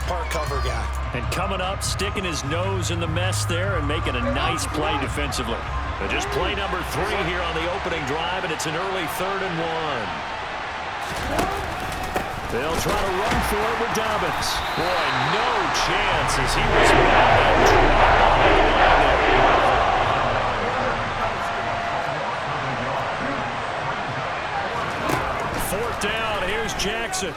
part cover guy. And coming up, sticking his nose in the mess there and making a nice play defensively. But just play number 3 here on the opening drive, and it's an early 3rd and 1. They'll try to run for it with Dobbins. Boy, no chance as he was about to drop behind the line there. Fourth down, here's Jackson.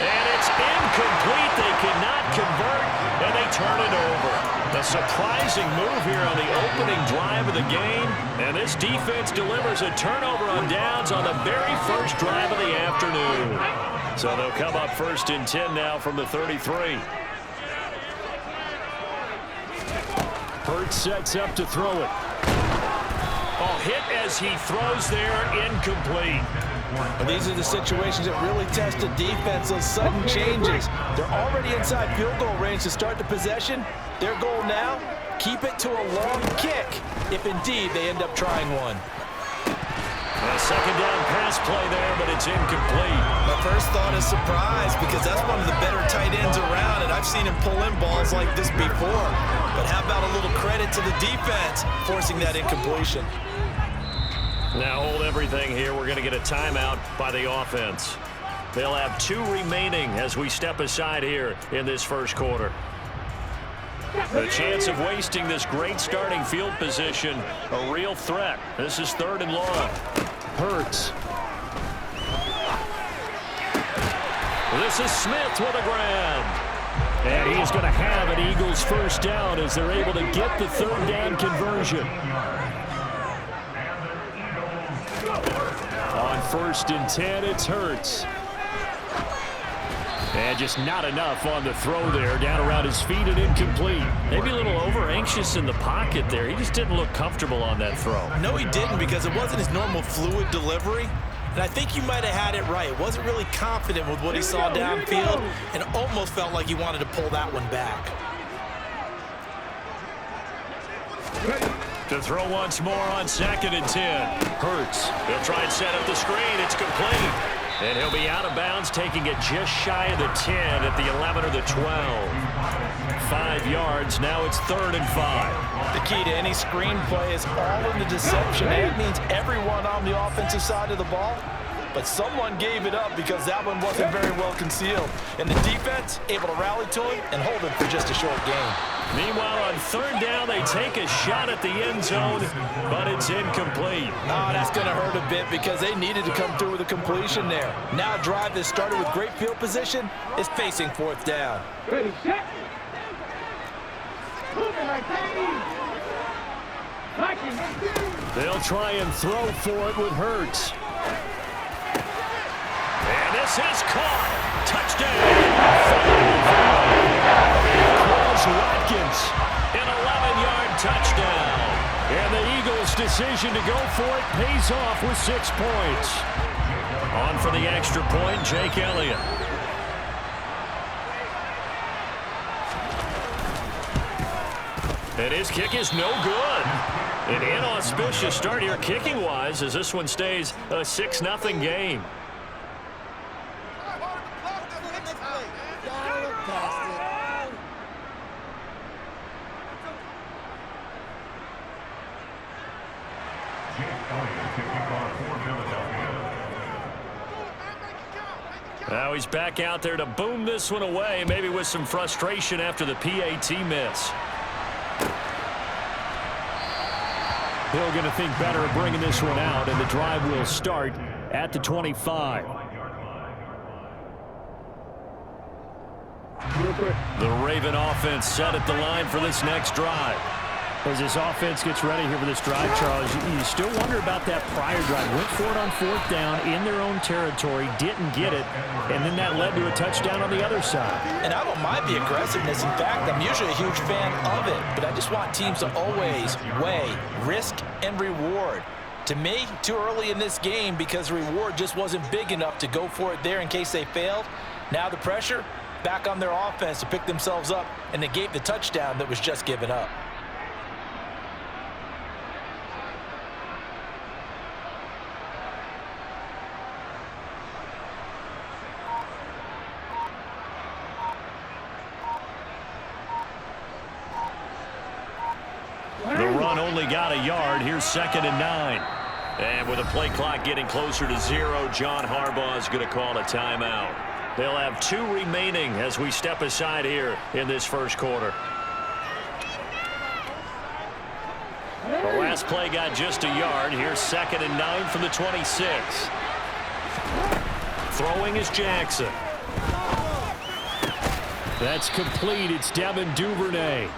And it's incomplete. They cannot convert, and they turn it over. A surprising move here on the opening drive of the game. And this defense delivers a turnover on downs on the very first drive of the afternoon. So they'll come up 1st and 10 now from the 33. Hurts sets up to throw it. Oh, hit as he throws there, incomplete. And these are the situations that really test the defense, those sudden changes. They're already inside field goal range to start the possession. Their goal now, keep it to a long kick, if indeed they end up trying one. A second down pass play there, but it's incomplete. My first thought is surprise, because that's one of the better tight ends around, and I've seen him pull in balls like this before. But how about a little credit to the defense forcing that incompletion? Now hold everything here. We're going to get a timeout by the offense. They'll have 2 remaining as we step aside here in this first quarter. The chance of wasting this great starting field position, a real threat. This is 3rd and long. Hurts. This is Smith with a grab. And he's going to have an Eagles first down as they're able to get the 3rd down conversion. On 1st and 10, it's Hurts. And just not enough on the throw there. Down around his feet and incomplete. Maybe a little over-anxious in the pocket there. He just didn't look comfortable on that throw. No, he didn't, because it wasn't his normal fluid delivery. And I think you might have had it right. Wasn't really confident with what he saw downfield and almost felt like he wanted to pull that one back. To throw once more on 2nd and 10. Hurts. He'll try and set up the screen. It's complete. And he'll be out of bounds, taking it just shy of the 10 at the 11 or the 12. 5 yards. Now it's 3rd and 5. The key to any screen play is all in the deception. That means everyone on the offensive side of the ball. But someone gave it up because that one wasn't very well concealed. And the defense able to rally to him and hold him for just a short gain. Meanwhile, on 3rd down, they take a shot at the end zone, but it's incomplete. Oh, that's going to hurt a bit because they needed to come through with a completion there. Now a drive that started with great field position is facing 4th down. Ready, set. They'll try and throw for it with Hurts. And this is caught. Touchdown. Watkins, an 11-yard touchdown. And the Eagles' decision to go for it pays off with 6 points. On for the extra point, Jake Elliott. And his kick is no good. An inauspicious start here kicking-wise as this one stays a 6-0 game. Now he's back out there to boom this one away, maybe with some frustration after the PAT miss. Hill going to think better of bringing this one out, and the drive will start at the 25. The Raven offense set at the line for this next drive. As this offense gets ready here for this drive, Charles, you still wonder about that prior drive. Went for it on 4th down in their own territory, didn't get it, and then that led to a touchdown on the other side. And I don't mind the aggressiveness. In fact, I'm usually a huge fan of it, but I just want teams to always weigh risk and reward. To me, too early in this game because the reward just wasn't big enough to go for it there in case they failed. Now the pressure back on their offense to pick themselves up and negate the touchdown that was just given up. run only got a yard. Here's 2nd and 9. And with the play clock getting closer to 0, John Harbaugh is going to call a timeout. They'll have 2 remaining as we step aside here in this first quarter. The last play got just a yard. Here's 2nd and 9 from the 26. Throwing is Jackson. That's complete. It's Devin Duvernay.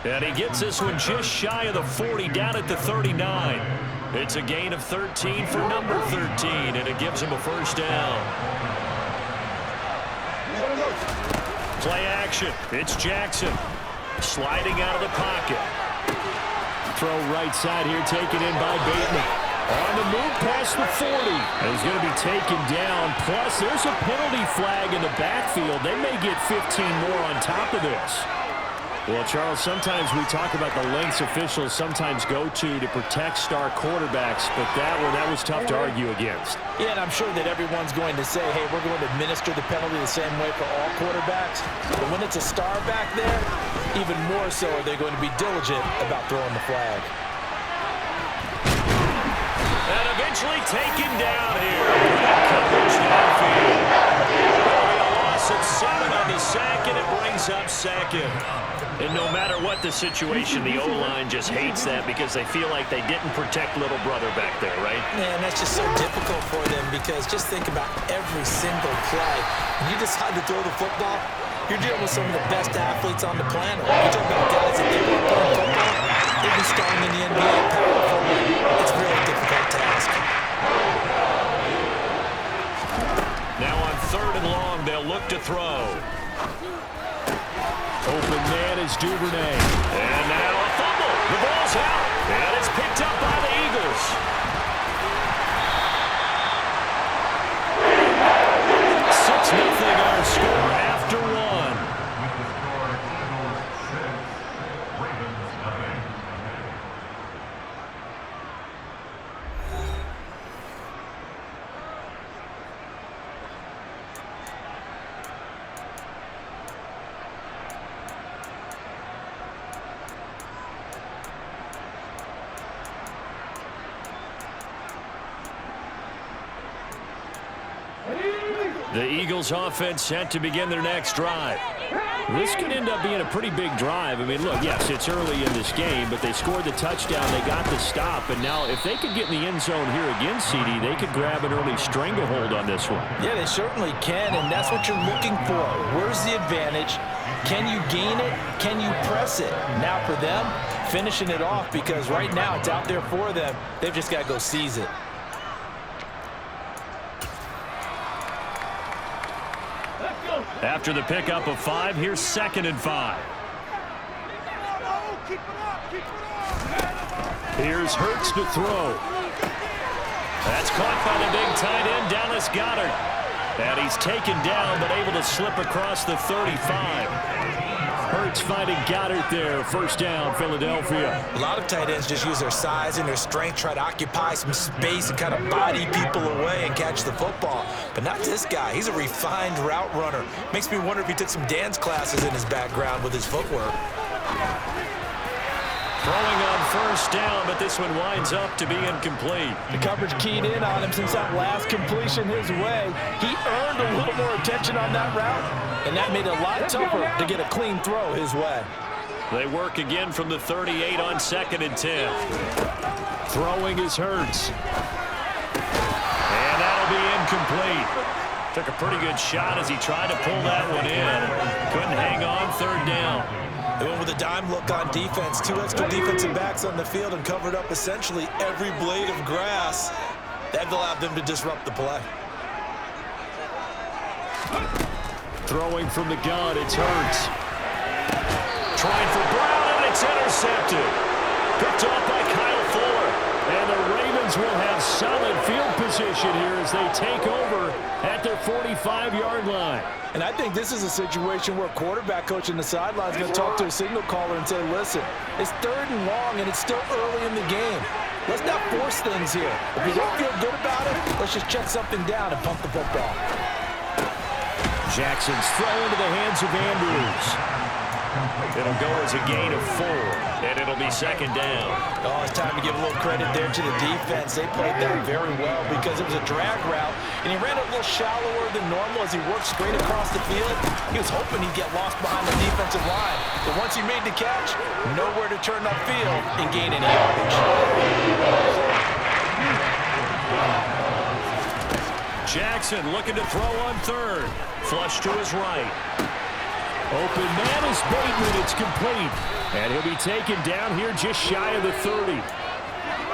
And he gets this one just shy of the 40, down at the 39. It's a gain of 13 for number 13, and it gives him a first down. Play action. It's Jackson. Sliding out of the pocket. Throw right side here, taken in by Bateman. On the move past the 40. And he's going to be taken down. Plus, there's a penalty flag in the backfield. They may get 15 more on top of this. Well, Charles, sometimes we talk about the lengths officials sometimes go to protect star quarterbacks, but that was tough to argue against. Yeah, and I'm sure that everyone's going to say, hey, we're going to administer the penalty the same way for all quarterbacks. But when it's a star back there, even more so are they going to be diligent about throwing the flag. And eventually taken down here. Coverage downfield. That'll be a loss at 7 on the sack, and it brings up 2nd. And no matter what the situation, the O-line just hates that because they feel like they didn't protect little brother back there, right? Man, that's just so difficult for them because just think about every single play. When you decide to throw the football, you're dealing with some of the best athletes on the planet. You're talking about guys that they weren't playing football, they'd be starting in the NBA power forward. It's a really difficult task. Now on 3rd and long, they'll look to throw. Open man is Duvernay. And now a fumble. The ball's out. And it's picked up by the Eagles. 6-0 our score after 1. The Eagles offense set to begin their next drive. This could end up being a pretty big drive. I mean, look, yes, it's early in this game, but they scored the touchdown, they got the stop, and now if they could get in the end zone here again, CD, they could grab an early stranglehold on this one. Yeah, they certainly can, and that's what you're looking for. Where's the advantage? Can you gain it? Can you press it? Now for them, finishing it off because right now it's out there for them. They've just got to go seize it. After the pickup of 5, here's 2nd and 5. Here's Hurts to throw. That's caught by the big tight end, Dallas Goedert. And he's taken down, but able to slip across the 35. Hurts finding Goddard there. First down, Philadelphia. A lot of tight ends just use their size and their strength, try to occupy some space and kind of body people away and catch the football. But not this guy. He's a refined route runner. Makes me wonder if he took some dance classes in his background with his footwork. Throwing on first down, but this one winds up to be incomplete. The coverage keyed in on him since that last completion his way. He earned a little more attention on that route, and that made it a lot tougher to get a clean throw his way. They work again from the 38 on 2nd and 10. Throwing is Hurts. And that'll be incomplete. Took a pretty good shot as he tried to pull that one in. Couldn't hang on 3rd down. They went with a dime look on defense. 2 extra defensive backs on the field and covered up essentially every blade of grass. That allowed them to disrupt the play. Throwing from the gun, it's Hurts. Trying for Brown, and it's intercepted. Picked off by Kyle Fuller. And the Ravens will have solid field position here as they take over at their 45-yard line. And I think this is a situation where quarterback coach in the sideline is going to talk to a signal caller and say, listen, it's 3rd and long, and it's still early in the game. Let's not force things here. If you don't feel good about it, let's just check something down and pump the football. Jackson's throw into the hands of Andrews. It'll go as a gain of 4, and it'll be second down. Oh, it's time to give a little credit there to the defense. They played that very well because it was a drag route, and he ran it a little shallower than normal as he worked straight across the field. He was hoping he'd get lost behind the defensive line, but once he made the catch, nowhere to turn upfield and gain any yardage. Jackson looking to throw on third. Flush to his right. Open man is Bateman. It's complete. And he'll be taken down here just shy of the 30.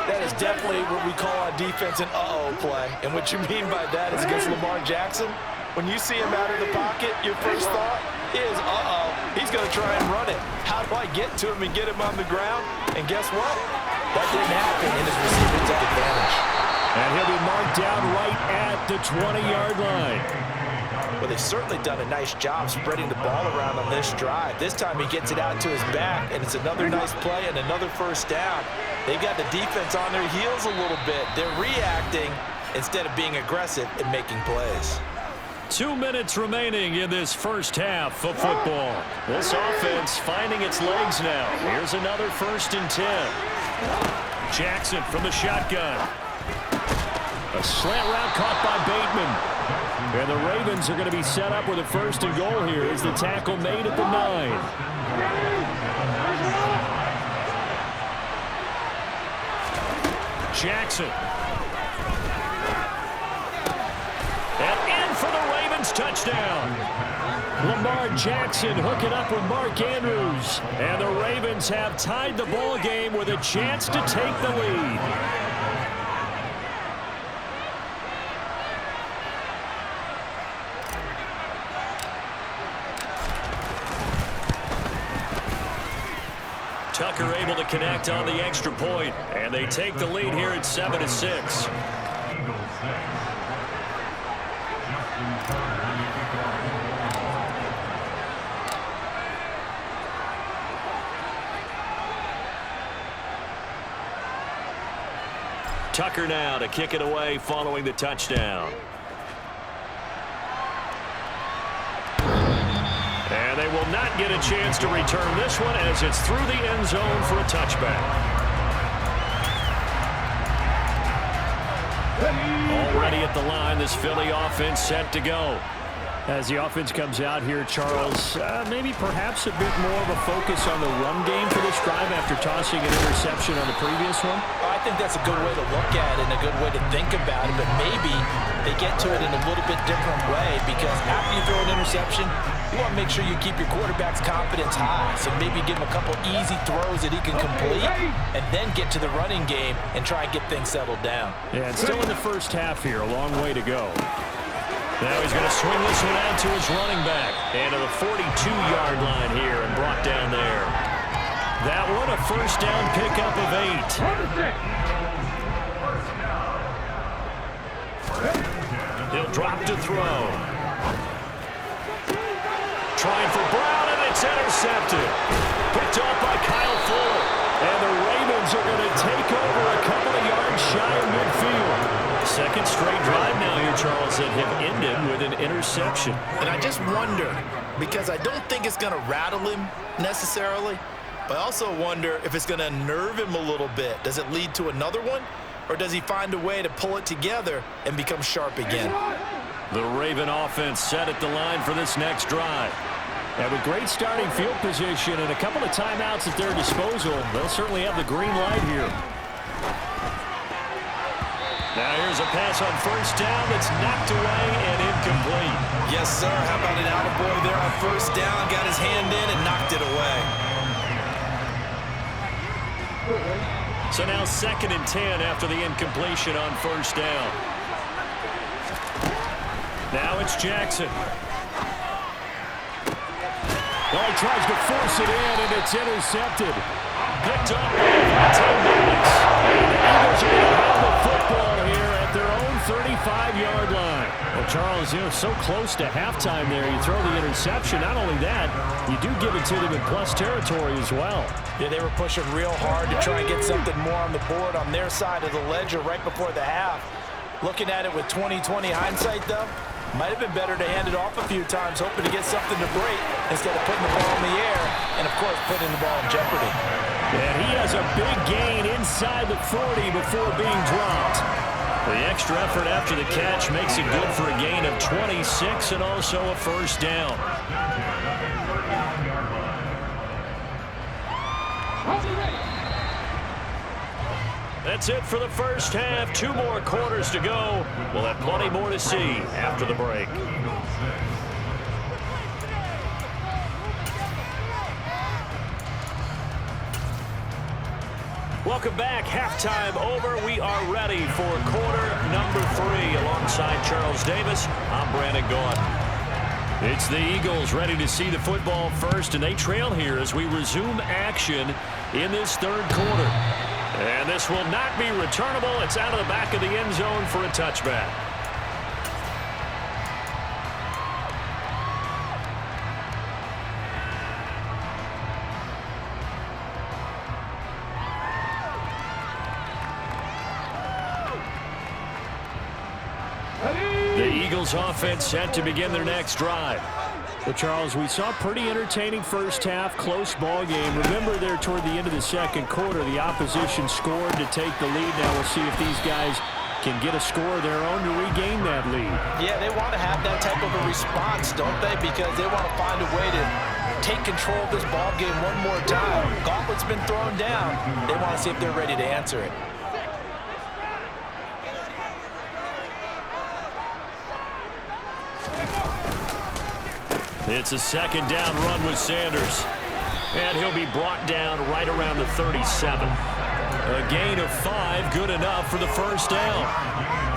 That is definitely what we call on defense an uh-oh play. And what you mean by that is against Lamar Jackson, when you see him out of the pocket, your first thought is, uh-oh, he's going to try and run it. How do I get to him and get him on the ground? And guess what? That didn't happen, and his receiver took advantage. And he'll be marked down right at the 20-yard line. Well, they've certainly done a nice job spreading the ball around on this drive. This time he gets it out to his back, and it's another nice play and another first down. They've got the defense on their heels a little bit. They're reacting instead of being aggressive and making plays. 2 minutes remaining in this first half of football. This offense finding its legs now. Here's another 1st and 10. Jackson from the shotgun. A slant route caught by Bateman. And the Ravens are going to be set up with a 1st and goal here as the tackle made at the 9. Jackson. And in for the Ravens touchdown. Lamar Jackson hooking up with Mark Andrews. And the Ravens have tied the ball game with a chance to take the lead. Tucker able to connect on the extra point, and they take the lead here at 7-6. Tucker now to kick it away following the touchdown. And they will not get a chance to return this one as it's through the end zone for a touchback. Already at the line, this Philly offense set to go. As the offense comes out here, Charles, maybe perhaps a bit more of a focus on the run game for this drive after tossing an interception on the previous one? I think that's a good way to look at it and a good way to think about it, but maybe they get to it in a little bit different way because after you throw an interception, you want to make sure you keep your quarterback's confidence high. So maybe give him a couple easy throws that he can complete and then get to the running game and try and get things settled down. Yeah, it's still in the first half here, a long way to go. Now he's going to swing this one out to his running back. And to the 42-yard line here and brought down there. That one a first down pickup of 8. He'll drop to throw. Trying for Brown, and it's intercepted. Picked off by Kyle Fuller. And the Ravens are going to take over a couple of yards shy of midfield. Second straight drive now here, Charles, that have ended with an interception. And I just wonder, because I don't think it's going to rattle him necessarily, but I also wonder if it's going to unnerve him a little bit. Does it lead to another one, or does he find a way to pull it together and become sharp again? The Raven offense set at the line for this next drive. And with great starting field position and a couple of timeouts at their disposal, they'll certainly have the green light here. Now here's a pass on first down that's knocked away and incomplete. Yes, sir. How about an attaboy there on first down? Got his hand in and knocked it away. So now 2nd and 10 after the incompletion on first down. Now it's Jackson. Well, he tries to force it in, and it's intercepted. Picked up by 10 minutes. And the Eagles are going to have the football here at their own 35-yard line. Well, Charles, so close to halftime there. You throw the interception. Not only that, you do give it to them in plus territory as well. Yeah, they were pushing real hard to try and get something more on the board on their side of the ledger right before the half. Looking at it with 20/20 hindsight, though, might have been better to hand it off a few times, hoping to get something to break instead of putting the ball in the air and, of course, putting the ball in jeopardy. And he has a big gain inside the 40 before being dropped. The extra effort after the catch makes it good for a gain of 26 and also a first down. That's it for the first half. 2 more quarters to go. We'll have plenty more to see after the break. Welcome back. Halftime over. We are ready for quarter number 3. Alongside Charles Davis, I'm Brandon Gaudin. It's the Eagles ready to see the football first, and they trail here as we resume action in this third quarter. And this will not be returnable. It's out of the back of the end zone for a touchback. The Eagles offense set to begin their next drive. Well, Charles, we saw a pretty entertaining first half, close ball game. Remember there toward the end of the second quarter, the opposition scored to take the lead. Now we'll see if these guys can get a score of their own to regain that lead. Yeah, they want to have that type of a response, don't they? Because they want to find a way to take control of this ball game one more time. Gauntlet's been thrown down. They want to see if they're ready to answer it. It's a second down run with Sanders. And he'll be brought down right around the 37. A gain of 5, good enough for the first down.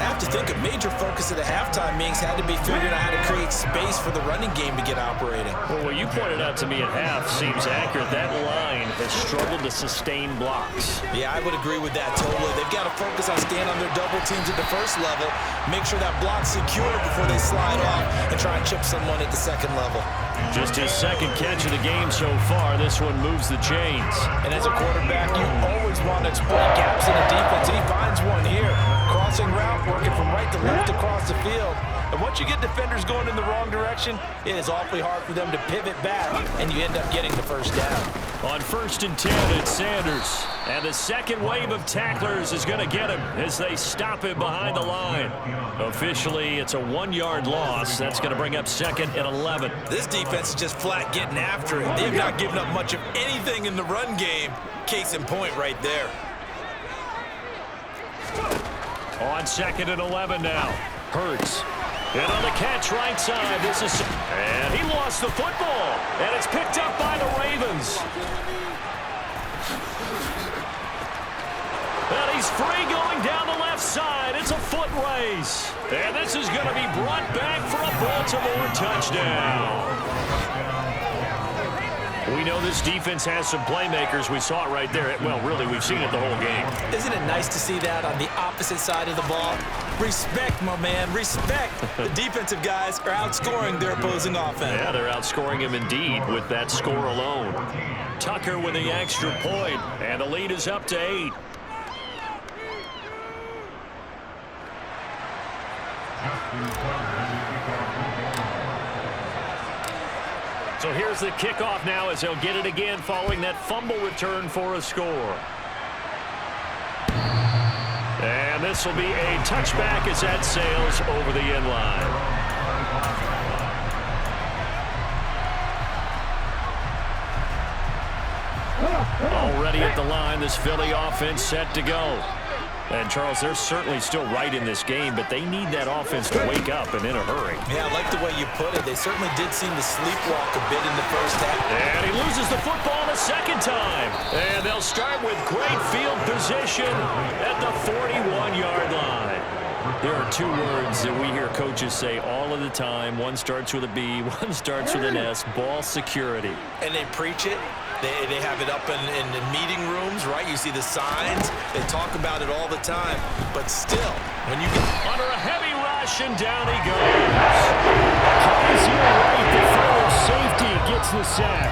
I have to think a major focus of the halftime meetings had to be figuring out how to create space for the running game to get operating. Well, what you pointed out to me at half seems accurate. That line has struggled to sustain blocks. Yeah, I would agree with that totally. They've got to focus on staying on their double teams at the first level, make sure that block's secure before they slide off and try and chip someone at the second level. Just his second catch of the game so far. This one moves the chains. And as a quarterback, you always want to exploit gaps in the defense. He finds one here. Crossing route, working from right to left across the field. And once you get defenders going in the wrong direction, it is awfully hard for them to pivot back, and you end up getting the first down. On 1st and 10, it's Sanders. And the second wave of tacklers is going to get him as they stop him behind the line. Officially, it's a 1-yard loss. That's going to bring up 2nd and 11. This defense is just flat getting after it. They have not given up much of anything in the run game. Case in point right there. On 2nd and 11 now. Hurts. And on the catch right side, and he lost the football. And it's picked up by the Ravens. And he's free going down the left side. It's a foot race. And this is going to be brought back for a Baltimore touchdown. We know this defense has some playmakers. We saw it right there. Well, really, we've seen it the whole game. Isn't it nice to see that on the opposite side of the ball? Respect, my man, respect. The defensive guys are outscoring their opposing offense. Yeah, they're outscoring him indeed with that score alone. Tucker with the extra point, and the lead is up to 8. So here's the kickoff now as they'll get it again following that fumble return for a score. And this will be a touchback as that sails over the end line. Already at the line, this Philly offense set to go. And, Charles, they're certainly still right in this game, but they need that offense to wake up and in a hurry. Yeah, I like the way you put it. They certainly did seem to sleepwalk a bit in the first half. And he loses the football the second time. And they'll start with great field position at the 41-yard line. There are 2 words that we hear coaches say all of the time. One starts with a B, one starts with an S, ball security. And they preach it. They have it up in meeting rooms, right? You see the signs. They talk about it all the time. But still, when you get under a heavy rush, and down he goes. Kaiser right, the fellow safety gets the sack.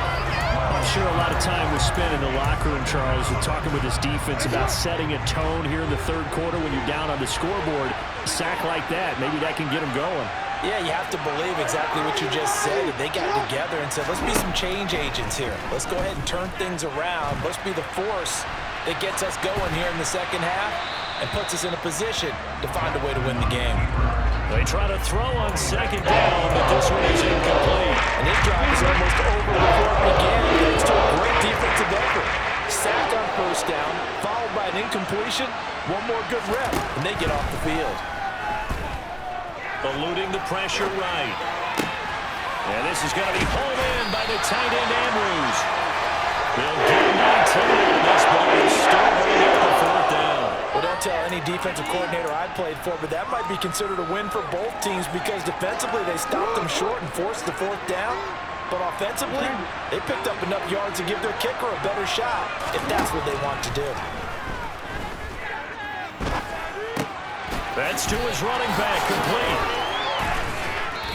I'm sure a lot of time was spent in the locker room, Charles, with talking with his defense about setting a tone here in the third quarter when you're down on the scoreboard. A sack like that, maybe that can get him going. Yeah, you have to believe exactly what you just said. They got together and said, let's be some change agents here. Let's go ahead and turn things around. Let's be the force that gets us going here in the second half and puts us in a position to find a way to win the game. They try to throw on second down, but this one is incomplete. And this drive is almost over before it began, thanks to a great defensive effort. Sack on first down, followed by an incompletion. One more good rep, and they get off the field. Eluding the pressure right. And this is going to be hauled in by the tight end Andrews. They'll get 19 on this, but they'll still bring up the fourth down. Well, don't tell any defensive coordinator I played for, but that might be considered a win for both teams because defensively they stopped them short and forced the fourth down. But offensively, they picked up enough yards to give their kicker a better shot if that's what they want to do. That's to his running back, complete.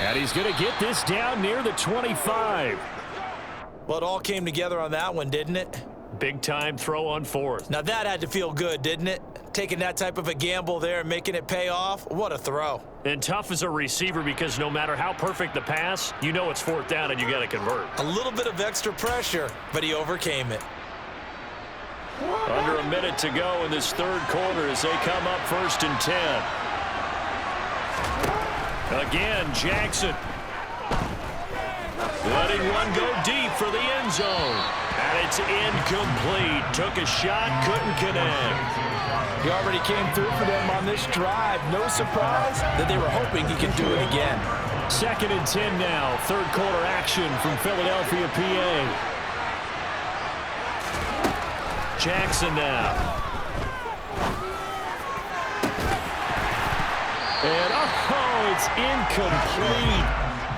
And he's going to get this down near the 25. Well, it all came together on that one, didn't it? Big time throw on fourth. Now that had to feel good, didn't it? Taking that type of a gamble there and making it pay off. What a throw. And tough as a receiver because no matter how perfect the pass, you know it's fourth down and you got to convert. A little bit of extra pressure, but he overcame it. Under a minute to go in this third quarter as they come up 1st and 10. Again, Jackson. Letting one go deep for the end zone. And it's incomplete. Took a shot, couldn't connect. He already came through for them on this drive. No surprise that they were hoping he could do it again. 2nd and 10 now. Third quarter action from Philadelphia, PA. Jackson now. And, oh, it's incomplete.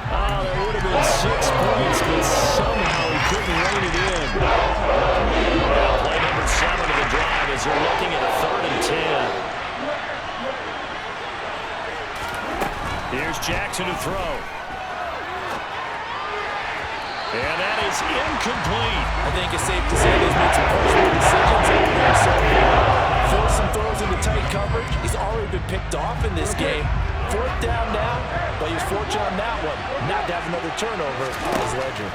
Oh, that would have been 6 points, but somehow he couldn't rein it in. Well, play number 7 of the drive as they're looking at a 3rd and 10. Here's Jackson to throw. And that is incomplete. I think it's safe to say he's made some personal decisions over there so far. Forced some throws into tight coverage. He's already been picked off in this game. 4th down now, but he was fortunate on that one not to have another turnover on his ledger.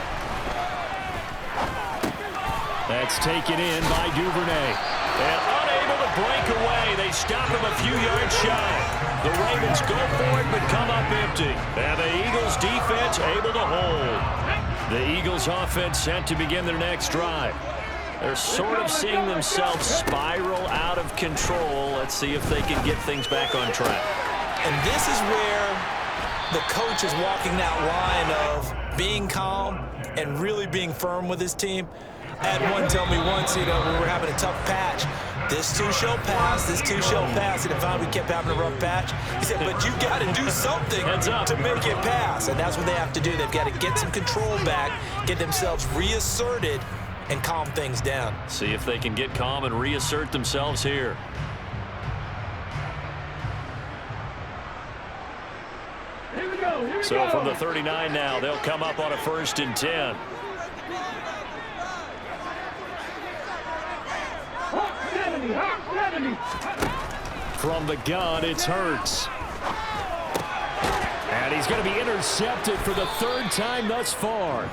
That's taken in by Duvernay. And unable to break away. They stop him a few yards shy. The Ravens go for it but come up empty. And the Eagles defense able to hold. The Eagles offense set to begin their next drive. They're sort of seeing themselves spiral out of control. Let's see if they can get things back on track. And this is where the coach is walking that line of being calm and really being firm with his team. I had one tell me once, we were having a tough patch. This too shall pass, this too shall pass. And finally we kept having a rough patch. He said, but you got to do something to make it pass. And that's what they have to do. They've got to get some control back, get themselves reasserted, and calm things down. See if they can get calm and reassert themselves here. So from the 39 now, they'll come up on a 1st and 10. From the gun, it's Hurts. And he's going to be intercepted for the 3rd time thus far.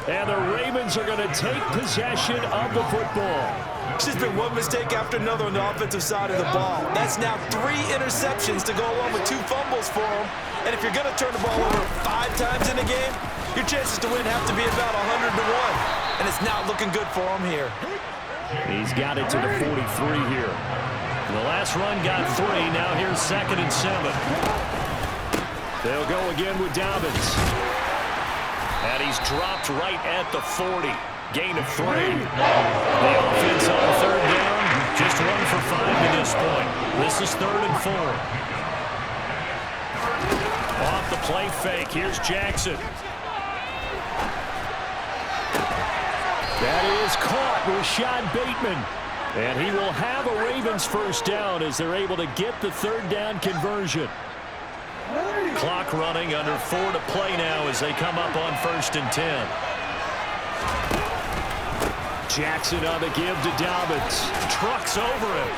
And the Ravens are going to take possession of the football. It's just been one mistake after another on the offensive side of the ball. That's now 3 interceptions to go along with 2 fumbles for him. And if you're going to turn the ball over 5 times in a game, your chances to win have to be about 100 to 1. And it's not looking good for him here. He's got it to the 43 here. The last run got 3. Now here's 2nd and 7. They'll go again with Dobbins. And he's dropped right at the 40. Gain of 3. The offense on 3rd down. Just 1 for 5 to this point. This is 3rd and 4. Off the play fake. Here's Jackson. That is caught. Rashad Bateman. And he will have a Ravens 1st down as they're able to get the 3rd down conversion. Clock running, under 4 to play now as they come up on 1st and 10. Jackson on the give to Dobbins. Trucks over him.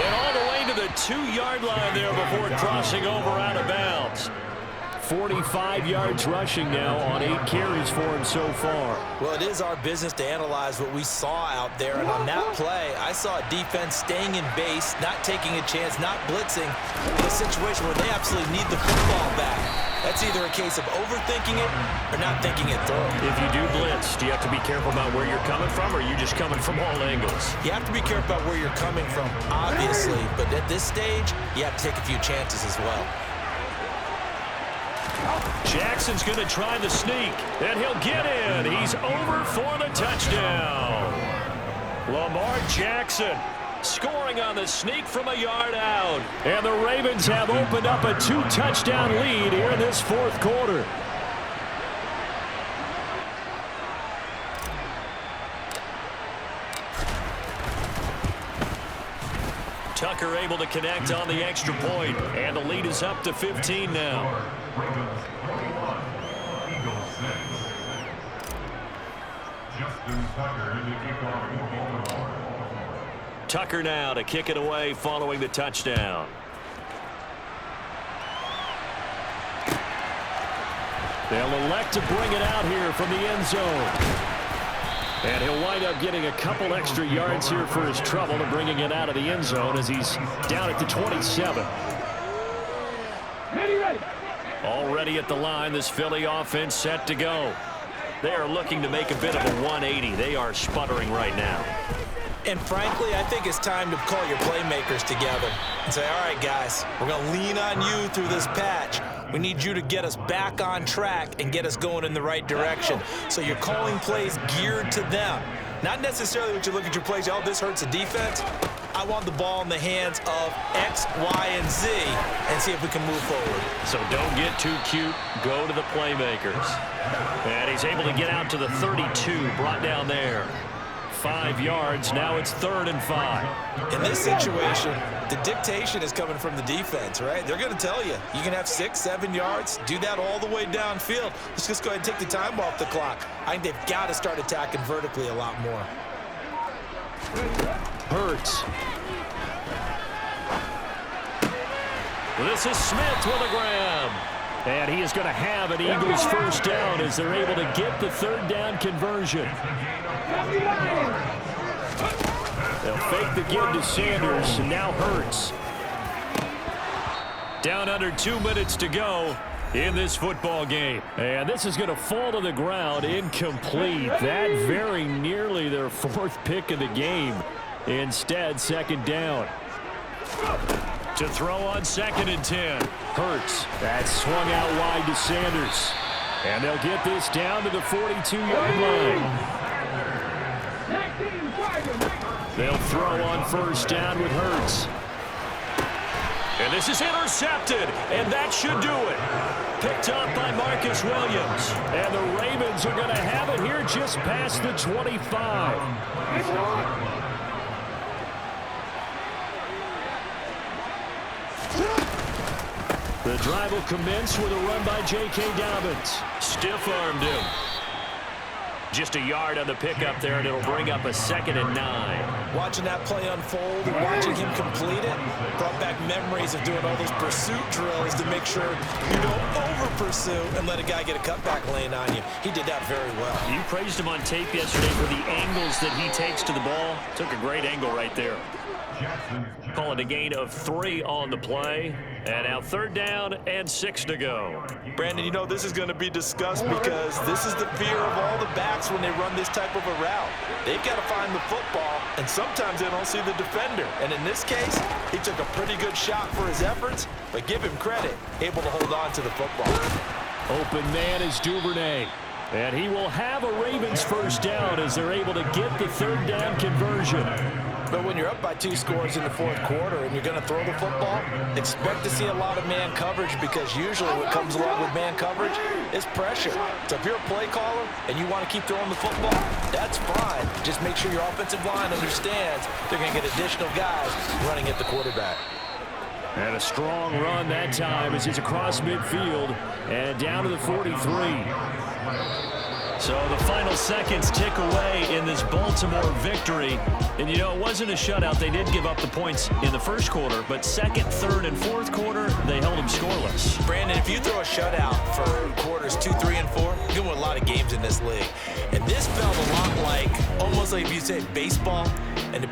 And all the way to the the 2-yard line there before crossing over out of bounds. 45 yards rushing now on 8 carries for him so far. Well, it is our business to analyze what we saw out there. And on that play, I saw a defense staying in base, not taking a chance, not blitzing in a situation where they absolutely need the football back. That's either a case of overthinking it or not thinking it through. If you do blitz, do you have to be careful about where you're coming from, or are you just coming from all angles? You have to be careful about where you're coming from, obviously. But at this stage, you have to take a few chances as well. Jackson's going to try the sneak, and he'll get in. He's over for the touchdown. Lamar Jackson scoring on the sneak from a yard out. And the Ravens have opened up a 2-touchdown lead here in this fourth quarter. Tucker able to connect on the extra point, and the lead is up to 15 now. Tucker now to kick it away following the touchdown. They'll elect to bring it out here from the end zone. And he'll wind up getting a couple extra yards here for his trouble and bringing it out of the end zone as he's down at the 27. Already at the line, this Philly offense set to go. They are looking to make a bit of a 180. They are sputtering right now. And frankly, I think it's time to call your playmakers together and say, all right, guys, we're going to lean on you through this patch. We need you to get us back on track and get us going in the right direction. So you're calling plays geared to them. Not necessarily what you look at your plays, oh, this hurts the defense. I want the ball in the hands of X, Y, and Z and see if we can move forward. So don't get too cute. Go to the playmakers. And he's able to get out to the 32, brought down there. 5 yards. Now it's 3rd and 5. In this situation, the dictation is coming from the defense, right? They're going to tell you, you can have 6, 7 yards, do that all the way downfield. Let's just go ahead and take the time off the clock. I think they've got to start attacking vertically a lot more. Hurts. This is Smith with a grab. And he is going to have an Eagles first down as they're able to get the 3rd down conversion. They'll fake the give to Sanders, and now Hurts. Down under 2 minutes to go in this football game. And this is going to fall to the ground incomplete. That very nearly their 4th pick of the game. Instead, 2nd down. To throw on 2nd and 10. Hurts. That swung out wide to Sanders. And they'll get this down to the 42-yard line. They'll throw on 1st down with Hurts. And this is intercepted, and that should do it. Picked up by Marcus Williams. And the Ravens are going to have it here just past the 25. The drive will commence with a run by J.K. Dobbins. Stiff-armed him. Just a yard on the pickup there, and it'll bring up a 2nd and 9. Watching that play unfold and watching him complete it brought back memories of doing all those pursuit drills to make sure you don't over-pursue and let a guy get a cutback lane on you. He did that very well. You praised him on tape yesterday for the angles that he takes to the ball. Took a great angle right there. Call it a gain of 3 on the play. And now 3rd down and 6 to go. Brandon, you know this is going to be discussed because this is the fear of all the backs when they run this type of a route. They've got to find the football, and sometimes they don't see the defender. And in this case, he took a pretty good shot for his efforts, but give him credit, able to hold on to the football. Open man is Duvernay. And he will have a Ravens first down as they're able to get the 3rd down conversion. But when you're up by 2 scores in the 4th quarter and you're going to throw the football, expect to see a lot of man coverage because usually what comes along with man coverage is pressure. So if you're a play caller and you want to keep throwing the football, that's fine. Just make sure your offensive line understands they're going to get additional guys running at the quarterback. And a strong run that time as he's across midfield and down to the 43. So the final seconds tick away in this Baltimore victory. And, you know, it wasn't a shutout. They did give up the points in the first quarter, but second, third, and fourth quarter, they held them scoreless. Brandon, if you throw a shutout for quarters 2, 3, and 4, you're going to win a lot of games in this league. And this felt a lot like, almost like if you said baseball, and the